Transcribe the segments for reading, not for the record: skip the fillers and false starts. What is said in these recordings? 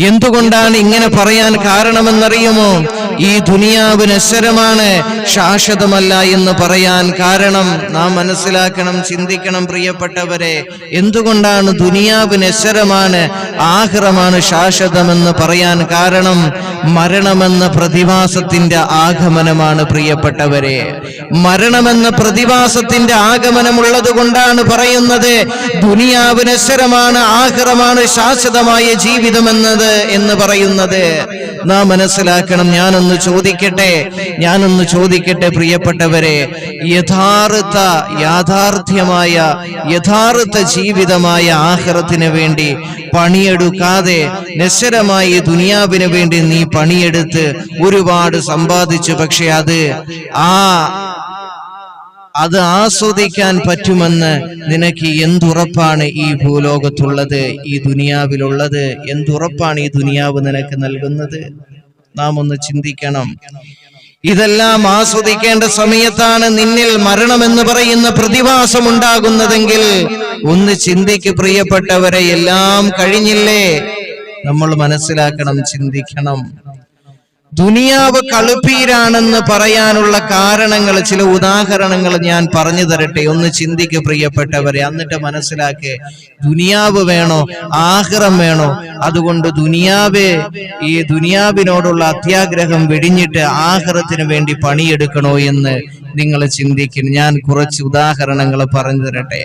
എന്തുകൊണ്ടാണ് ഇങ്ങനെ പറയാൻ കാരണമെന്നറിയുമോ? ഈ ദുനിയാവ് നശ്വരമാണ്, ശാശ്വതമല്ല എന്ന് പറയാൻ കാരണം നാം മനസ്സിലാക്കണം, ചിന്തിക്കണം പ്രിയപ്പെട്ടവരെ. എന്തുകൊണ്ടാണ് ദുനിയാവ് നശ്വരമാണ്, ആഖിറമാണ് ശാശ്വതമെന്ന് പറയാൻ കാരണം മരണമെന്ന പ്രതിഭാസത്തിന്റെ ആഗമനമാണ് പ്രിയപ്പെട്ടവരെ. മരണമെന്ന പ്രതിഭാസത്തിന്റെ ആഗമനമുള്ളത് കൊണ്ടാണ് പറയുന്നത് ദുനിയാവ് നശ്വരമാണ്, ആഖിറമാണ് ശാശ്വതമായ ജീവിതമെന്നത് എന്ന് പറയുന്നത്. നാം മനസ്സിലാക്കണം. ഞാനൊന്ന് ചോദിക്കട്ടെ പ്രിയപ്പെട്ടവരെ, യഥാർത്ഥ ജീവിതമായ ആഖിറത്തിന് വേണ്ടി പണിയെടുക്കാതെ നശ്വരമായ ദുനിയാവിന് വേണ്ടി നീ പണിയെടുത്ത് ഒരുപാട് സമ്പാദിച്ചു, പക്ഷെ അത് ആസ്വദിക്കാൻ പറ്റുമെന്ന് നിനക്ക് എന്തുറപ്പാണ് ഈ ഭൂലോകത്തുള്ളത്, ഈ ദുനിയാവിലുള്ളത്? എന്തുറപ്പാണ് ഈ ദുനിയാവ് നിനക്ക് നൽകുന്നത്? നാം ഒന്ന് ചിന്തിക്കണം. ഇതെല്ലാം ആസ്വദിക്കേണ്ട സമയത്താണ് നിന്നിൽ മരണമെന്ന് പറയുന്ന പ്രതിഭാസം ഉണ്ടാകുന്നതെങ്കിൽ ഒന്ന് ചിന്തിക്ക് പ്രിയപ്പെട്ടവരെ. എല്ലാം കഴിഞ്ഞില്ലേ? നമ്മൾ മനസ്സിലാക്കണം, ചിന്തിക്കണം. ദുനിയാവ് കളുപ്പീരാണെന്ന് പറയാനുള്ള കാരണങ്ങൾ, ചില ഉദാഹരണങ്ങൾ ഞാൻ പറഞ്ഞു തരട്ടെ. ഒന്ന് ചിന്തിക്ക് പ്രിയപ്പെട്ടവരെ, എന്നിട്ട് മനസ്സിലാക്കേ. ദുനിയാവ് വേണോ, ആഖിറം വേണോ? അതുകൊണ്ട് ഈ ദുനിയാവിനോടുള്ള അത്യാഗ്രഹം വെടിഞ്ഞിട്ട് ആഖിറത്തിന് വേണ്ടി പണിയെടുക്കണോ എന്ന് നിങ്ങൾ ചിന്തിക്കുന്നു. ഞാൻ കുറച്ച് ഉദാഹരണങ്ങൾ പറഞ്ഞു തരട്ടെ.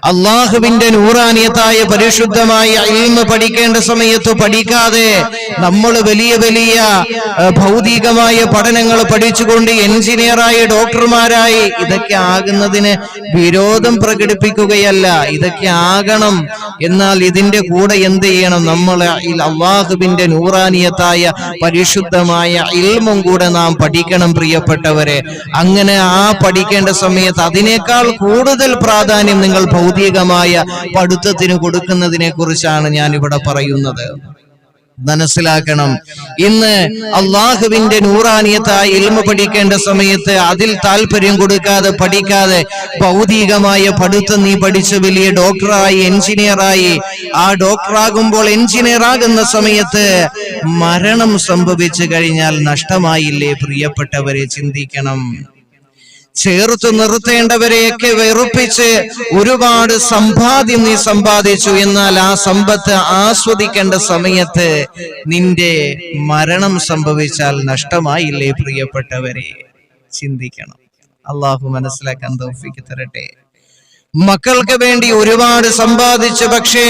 അള്ളാഹുവിന്റെ നൂറാനിയത്തായ പരിശുദ്ധമായ ഇൽമ് പഠിക്കേണ്ട സമയത്ത് പഠിക്കാതെ നമ്മൾ വലിയ വലിയ ഭൗതികമായ പഠനങ്ങൾ പഠിച്ചുകൊണ്ട് എഞ്ചിനീയറായി, ഡോക്ടർമാരായി ഇതൊക്കെ ആകുന്നതിന് വിരോധം പ്രകടിപ്പിക്കുകയല്ല. ഇതൊക്കെ ആകണം. എന്നാൽ ഇതിന്റെ കൂടെ എന്ത് ചെയ്യണം? നമ്മൾ അള്ളാഹുവിന്റെ നൂറാനിയത്തായ പരിശുദ്ധമായ ഇൽമും കൂടെ നാം പഠിക്കണം പ്രിയപ്പെട്ടവരെ. അങ്ങനെ പഠിക്കേണ്ട സമയത്ത് അതിനേക്കാൾ കൂടുതൽ പ്രാധാന്യം നിങ്ങൾ ഭൗതികമായ പഠിത്തത്തിന് കൊടുക്കുന്നതിനെ കുറിച്ചാണ് ഞാൻ ഇവിടെ പറയുന്നത്. മനസ്സിലാക്കണം. ഇന്ന് അള്ളാഹുവിന്റെ നൂറാനിയത്തായ ഇൽമ പഠിക്കേണ്ട സമയത്ത് അതിൽ താല്പര്യം കൊടുക്കാതെ, പഠിക്കാതെ ഭൗതികമായ പഠിത്തം നീ പഠിച്ച് വലിയ ഡോക്ടറായി, എഞ്ചിനീയറായി, ആ ഡോക്ടറാകുമ്പോൾ എഞ്ചിനീയർ ആകുന്ന സമയത്ത് മരണം സംഭവിച്ചു കഴിഞ്ഞാൽ നഷ്ടമായില്ലേ പ്രിയപ്പെട്ടവരെ? ചിന്തിക്കണം. ചേർത്തു നിർത്തേണ്ടവരെയൊക്കെ വെറുപ്പിച്ച് ഒരുപാട് സമ്പാദ്യം നീ സമ്പാദിച്ചു, എന്നാൽ ആ സമ്പത്ത് ആസ്വദിക്കേണ്ട സമയത്ത് നിന്റെ മരണം സംഭവിച്ചാൽ നഷ്ടമായില്ലേ പ്രിയപ്പെട്ടവരെ? ചിന്തിക്കണം. അള്ളാഹു മനസ്സിലാക്കാൻ തൗഫീഖ് തരട്ടെ. മക്കൾക്ക് വേണ്ടി ഒരുപാട് സമ്പാദിച്ചു, പക്ഷേ